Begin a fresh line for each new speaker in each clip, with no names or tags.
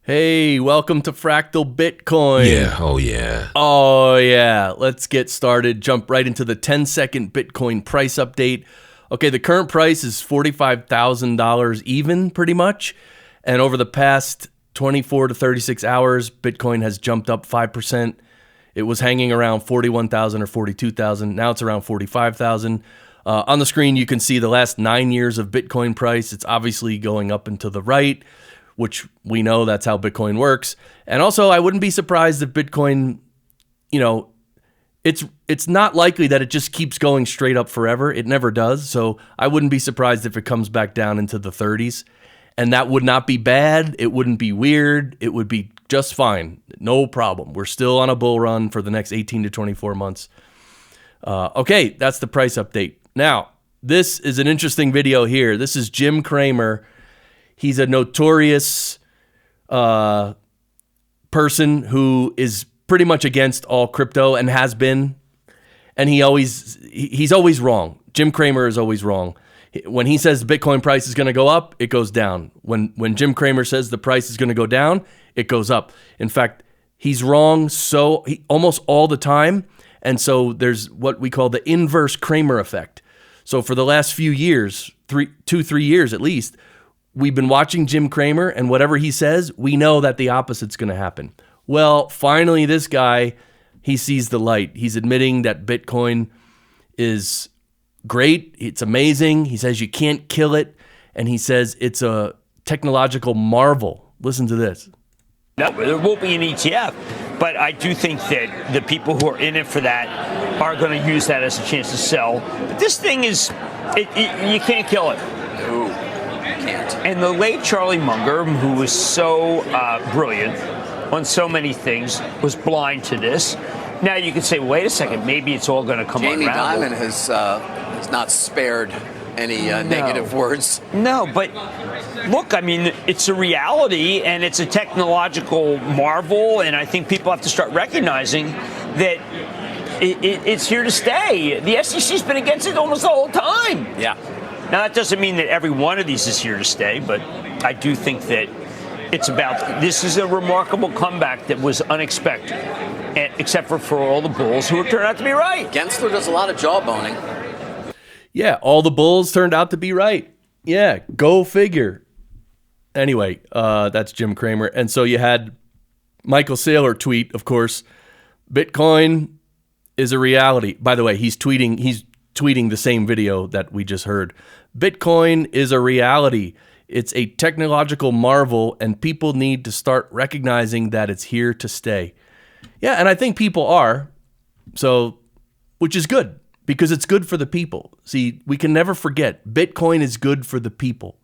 Hey, welcome to Fractal Bitcoin.
Yeah, oh yeah.
Oh yeah, let's get started. Jump right into the 10-second Bitcoin price update. Okay, the current price is $45,000 even, pretty much. And over the past 24 to 36 hours, Bitcoin has jumped up 5%. It was hanging around 41,000 or 42,000. Now it's around 45,000. On the screen, you can see the last 9 years of Bitcoin price. It's obviously going up and to the right, which we know that's how Bitcoin works. And also, I wouldn't be surprised if Bitcoin, it's not likely that it just keeps going straight up forever. It never does. So I wouldn't be surprised if it comes back down into the 30s. And that would not be bad. It wouldn't be weird. It would be just fine. No problem. We're still on a bull run for the next 18 to 24 months. Okay, that's the price update. Now, this is an interesting video here. This is Jim Cramer. He's a notorious person who is pretty much against all crypto and has been. And he's always wrong. Jim Cramer is always wrong. When he says the Bitcoin price is going to go up, it goes down. When Jim Cramer says the price is going to go down, it goes up. In fact, he's wrong almost all the time. And so there's what we call the inverse Cramer effect. So for the last few years, 3 years at least, we've been watching Jim Cramer, and whatever he says, we know that the opposite's going to happen. Well, finally, this guy, he sees the light. He's admitting that Bitcoin is great. It's amazing. He says you can't kill it, and he says it's a technological marvel. Listen to this.
No, there won't be an ETF, but I do think that the people who are in it for that are going to use that as a chance to sell. But this thing is, you can't kill it.
No, can't.
And the late Charlie Munger, who was so brilliant on so many things, was blind to this. Now you can say, wait a second, maybe it's all going to come
Jamie
around.
Dimon has not spared any negative words.
No, but look, I mean, it's a reality and it's a technological marvel, and I think people have to start recognizing that it's here to stay. The SEC's been against it almost the whole time.
Yeah.
Now, that doesn't mean that every one of these is here to stay, but I do think that this is a remarkable comeback that was unexpected, except for all the bulls who turned out to be right.
Gensler does a lot of jawboning.
Yeah, all the bulls turned out to be right. Yeah, go figure. Anyway, that's Jim Cramer. And so you had Michael Saylor tweet, of course, Bitcoin is a reality. By the way, he's tweeting the same video that we just heard. Bitcoin is a reality. It's a technological marvel, and people need to start recognizing that it's here to stay. Yeah, and I think people are, so, which is good, because it's good for the people. See, we can never forget, Bitcoin is good for the people,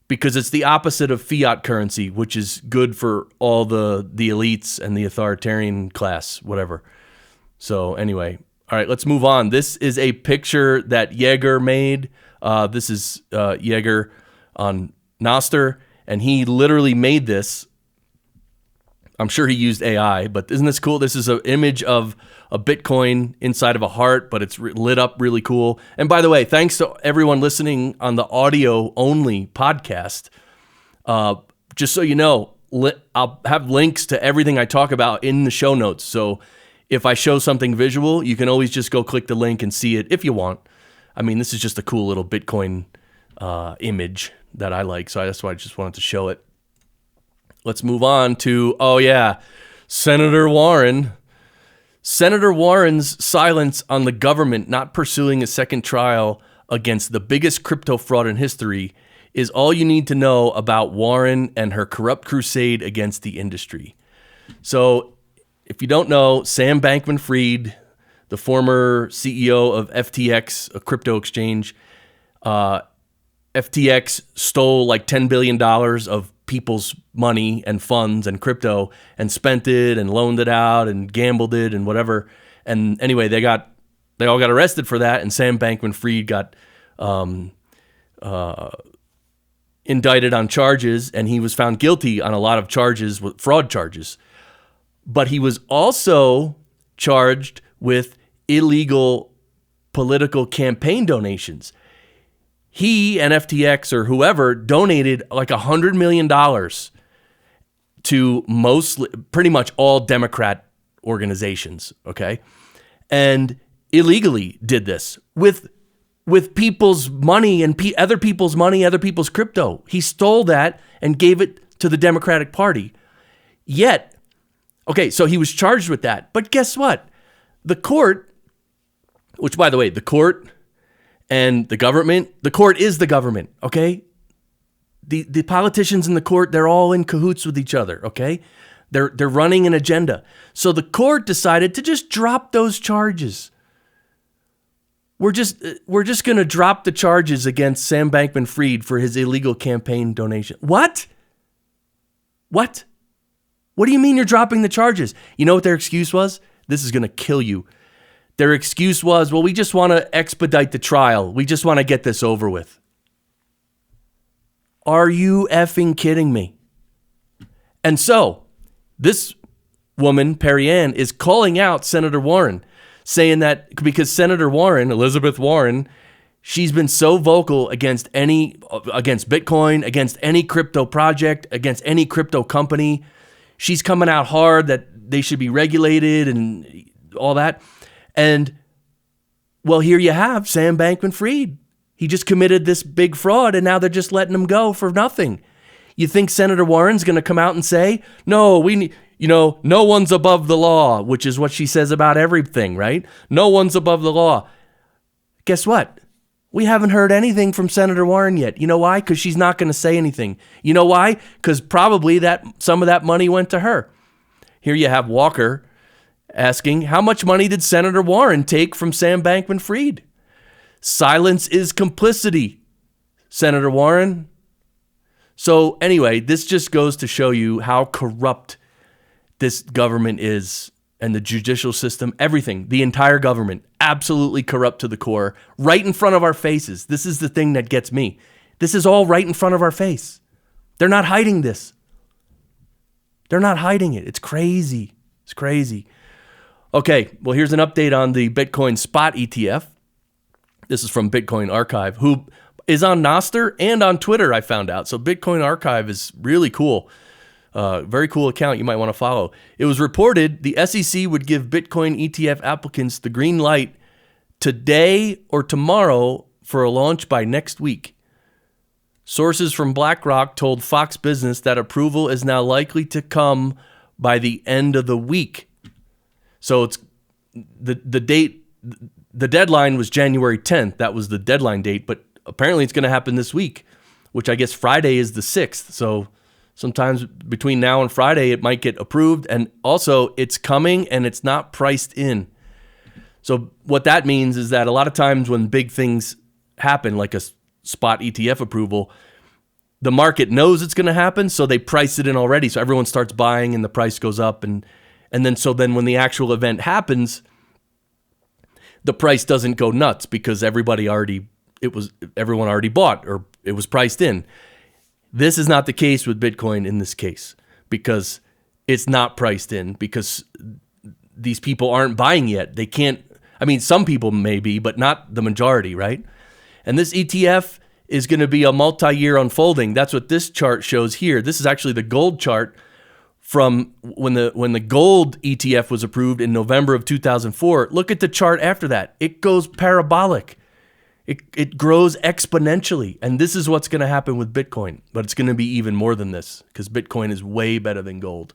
because it's the opposite of fiat currency, which is good for all the elites and the authoritarian class, whatever. So anyway, all right, let's move on. This is a picture that Yegor made. This is Yegor on Nostr, and he literally made this. I'm sure he used AI, but isn't this cool? This is an image of a Bitcoin inside of a heart, but it's lit up really cool. And by the way, thanks to everyone listening on the audio-only podcast. Just so you know, I'll have links to everything I talk about in the show notes. So if I show something visual, you can always just go click the link and see it if you want. I mean, this is just a cool little Bitcoin image that I like, so that's why I just wanted to show it. Let's move on to, Senator Warren. Senator Warren's silence on the government not pursuing a second trial against the biggest crypto fraud in history is all you need to know about Warren and her corrupt crusade against the industry. So, if you don't know, Sam Bankman-Fried, the former CEO of FTX, a crypto exchange, FTX stole like $10 billion of people's money and funds and crypto and spent it and loaned it out and gambled it and whatever. And anyway, they all got arrested for that, and Sam Bankman-Fried got indicted on charges, and he was found guilty on a lot of charges, fraud charges. But he was also charged with illegal political campaign donations. He and FTX or whoever donated like $100 million to pretty much all Democrat organizations, okay? And illegally did this with people's money and other people's money, other people's crypto. He stole that and gave it to the Democratic Party. Yet, okay, so he was charged with that. But guess what? The court, which by the way, the court and the government, the court is the government, okay? The politicians in the court, they're all in cahoots with each other, okay? They're running an agenda. So the court decided to just drop those charges. We're just going to drop the charges against Sam Bankman-Fried for his illegal campaign donation. What? What do you mean you're dropping the charges? You know what their excuse was? This is going to kill you. Their excuse was, well, we just want to expedite the trial. We just want to get this over with. Are you effing kidding me? And so this woman, Perry Ann, is calling out Senator Warren, saying that because Senator Warren, Elizabeth Warren, she's been so vocal against Bitcoin, against any crypto project, against any crypto company. She's coming out hard that they should be regulated and all that. And well, here you have Sam Bankman-Fried. He just committed this big fraud, and now they're just letting him go for nothing. You think Senator Warren's going to come out and say, no, no one's above the law, which is what she says about everything, right? No one's above the law. Guess what? We haven't heard anything from Senator Warren yet. You know why? Because she's not going to say anything. You know why? Because probably some of that money went to her. Here you have Walker asking, how much money did Senator Warren take from Sam Bankman-Fried? Silence is complicity, Senator Warren. So anyway, this just goes to show you how corrupt this government is, and the judicial system, everything, the entire government, absolutely corrupt to the core, right in front of our faces. This is the thing that gets me. This is all right in front of our face. They're not hiding this. They're not hiding it. It's crazy. It's crazy. Okay, well, here's an update on the Bitcoin spot ETF. This is from Bitcoin Archive, who is on Nostr and on Twitter, I found out. So Bitcoin Archive is really cool. Very cool account you might want to follow. It was reported the SEC would give Bitcoin ETF applicants the green light today or tomorrow for a launch by next week. Sources from BlackRock told Fox Business that approval is now likely to come by the end of the week. So it's the date. The deadline was January 10th. That was the deadline date, but apparently it's going to happen this week, which I guess Friday is the 6th. So sometimes between now and Friday, it might get approved. And also, it's coming and it's not priced in. So what that means is that a lot of times when big things happen, like a spot ETF approval, the market knows it's going to happen, so they price it in already. So everyone starts buying and the price goes up. And then when the actual event happens, the price doesn't go nuts because everyone already bought, or it was priced in. This is not the case with Bitcoin in this case, because it's not priced in, because these people aren't buying yet. They can't, some people may be, but not the majority, right? And this ETF is going to be a multi-year unfolding. That's what this chart shows here. This is actually the gold chart from when the gold ETF was approved in November of 2004. Look at the chart after that. It goes parabolic. It grows exponentially. And this is what's going to happen with Bitcoin. But it's going to be even more than this, because Bitcoin is way better than gold.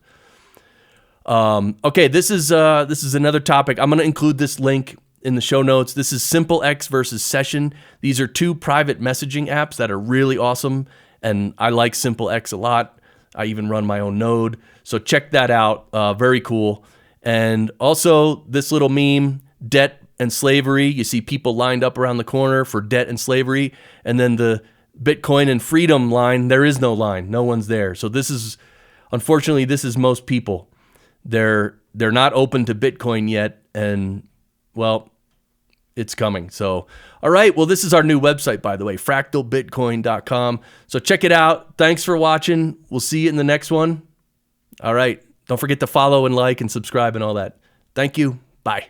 Okay, this is another topic. I'm going to include this link in the show notes. This is SimpleX versus Session. These are two private messaging apps that are really awesome, and I like SimpleX a lot. I even run my own node. So check that out. Very cool. And also this little meme, debt and slavery. You see people lined up around the corner for debt and slavery. And then the Bitcoin and freedom line, there is no line. No one's there. So unfortunately, this is most people. They're not open to Bitcoin yet. And well, it's coming. So, all right. Well, this is our new website, by the way, fractalbitcoin.com. So check it out. Thanks for watching. We'll see you in the next one. All right. Don't forget to follow and like and subscribe and all that. Thank you. Bye.